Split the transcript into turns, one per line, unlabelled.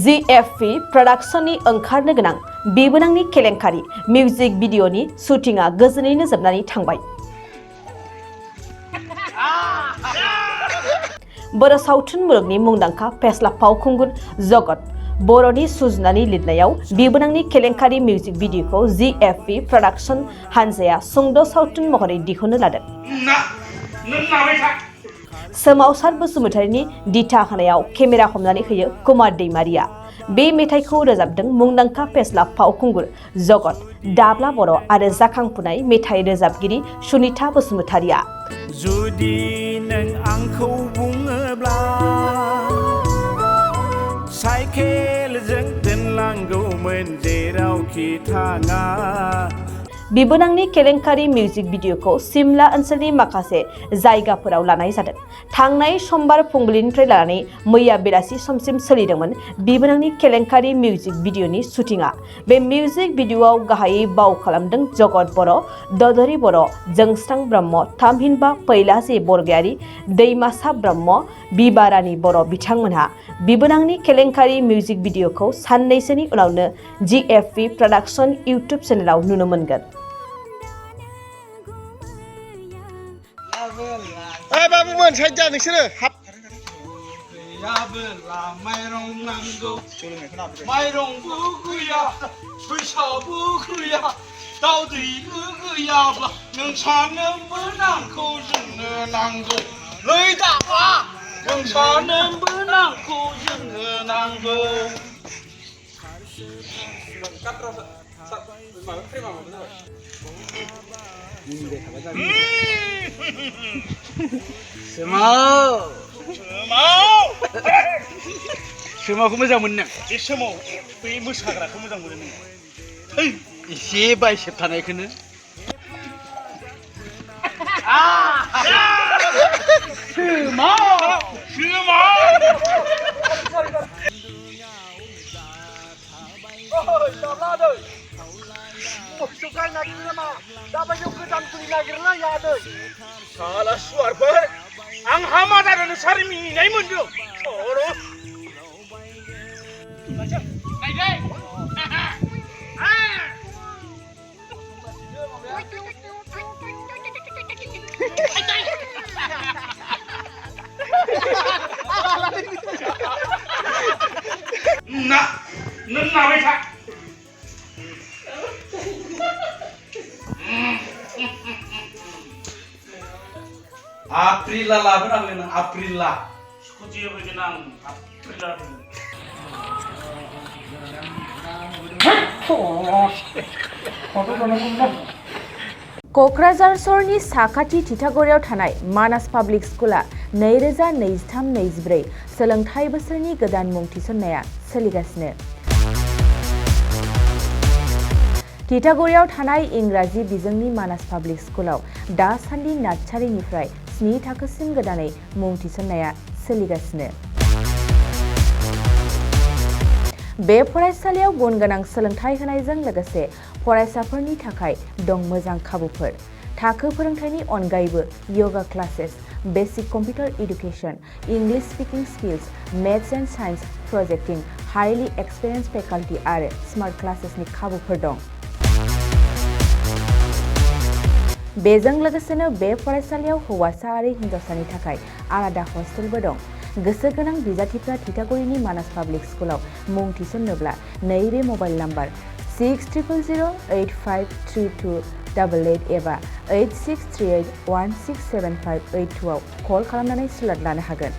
GFP प्रडाक्शननि ओंखारनो गोनां बिबोनांनि केलेंकारि music भिडिअनि शुटिंआ गोजोनैनो जोबनानै थांबाय। बर' सावथुन मुलुगनि मुंदांखा फेस्ला फावखुंगुर जगत बर'नि सुजुनानै लिरनायाव बिबोनांनि केलेंकारि मिउजिक भिडिअखौ GFP प्रडाक्शन हानजाया सुंद' सावथुन महरै दिहुननो लादों। सोमावसार बसुमतारीनि दिथा होनायाव केमेरा हमनानै होयो कुमार दैमारिया। बे मेथाइखौ रोजाबदों मुंदांखा फेस्ला फावखुंगुर जगत दाब्ला बर' आरो जाखांफुनाय मेथाइ रोजाबगिरि सुनिता बसुमतारीया।
जुदि नों आंखौ बुङोब्ला साइकेलजों दोनलांगौमोन जेरावखि थाङा।
बिबोनांनि केलेंकारि मिउजिक भिडिअखौ सिमला ओनसोलनि माखासे जायगाफोराव लानाय जादों। थांनाय समबार फुंबिलिनिफ्राय लानानै मैया बेलासि समसिम सोलिदोंमोन बिबोनांनि केलेंकारि मिउजिक भिडिअनि शुटिंआ। बे मिउजिक भिडिअआव गाहायै बाव खालामदों जगत बर', ददरी बर', जोंस्रां ब्रह्म, थामहिनबा फैलाजे बरगयारी, दैमासा ब्रह्म, बिबारानि बर' बिथांमोनहा। बिबोनांनि केलेंकारि मिउजिक भिडिअखौ साननैसोनि उनावनो GFP प्रडाक्शन YouTube चेनेलाव नुनो मोनगोन।
बाबुमोन साइड जा नोंसोरो हाब
माइरं नांगौ माइरंबो गैया फैसाबो गैया दाउदैबो गैयाब्ला नों सानोबो नांगौ जोंनो नांगौ नै दाबा नों सानोबो नांगौ जोंनो नांगौ।
सोमावखौ मोजां मोनो नों?
बे समाव बै मोसाग्राखौ मोजां मोनो नोङो?
एसे बायसेब थानायखौनो
साला सुवारफोर आंहा मा जादों नोंसोर मिनिनाय मोनदों? ना नों नाबाय था
आप्रिला लाबोनांगोन नों आप्रिला
स्कुटि होफैगोन आं आप्रिला
क'क्राझार सहरनि साखाथि थिथागुरियाव थानाय मानास पाब्लिक स्कुला 2023-24 सोलोंथाइ बोसोरनि गोदान मुं थिसननाया सोलिगासिनो। थिथागुरियाव थानाय इंराजि बिजोंनि मानास पाब्लिक स्कुलाव दासान्दि नार्सारिनिफ्राय 7 थाखोसिम गोदानै मुं थिसननाया सोलिगासिनो। बे फरायसालियाव गुन गोनां सोलोंथाइ होनायजों लोगोसे फरायसाफोरनि थाखाय दं मोजां खाबुफोर। थाखो फोरोंथायनि अनगायैबो yoga classes, basic computer education, English speaking skills, maths and science प्रोजेक्टिं, हाईली एक्सपिरियेन्स फेकाल्टी आरो स्मार्ट क्लासेसनि खाबुफोर दं। बेजों लोगोसेनो बे फरायसालियाव हौवासा आरो हिन्जावसानि थाखाय आलादा हस्टेलबो दं। गोसो गोनां बिजाथिफ्रा थिथागुरिनि मानास पाब्लिक स्कुलाव मुं थिसन्नोब्ला नैबे मबाइल नाम्बार 6000853288 एबा 8638167582 आव कल खालामनानै स्लट लानो हागोन।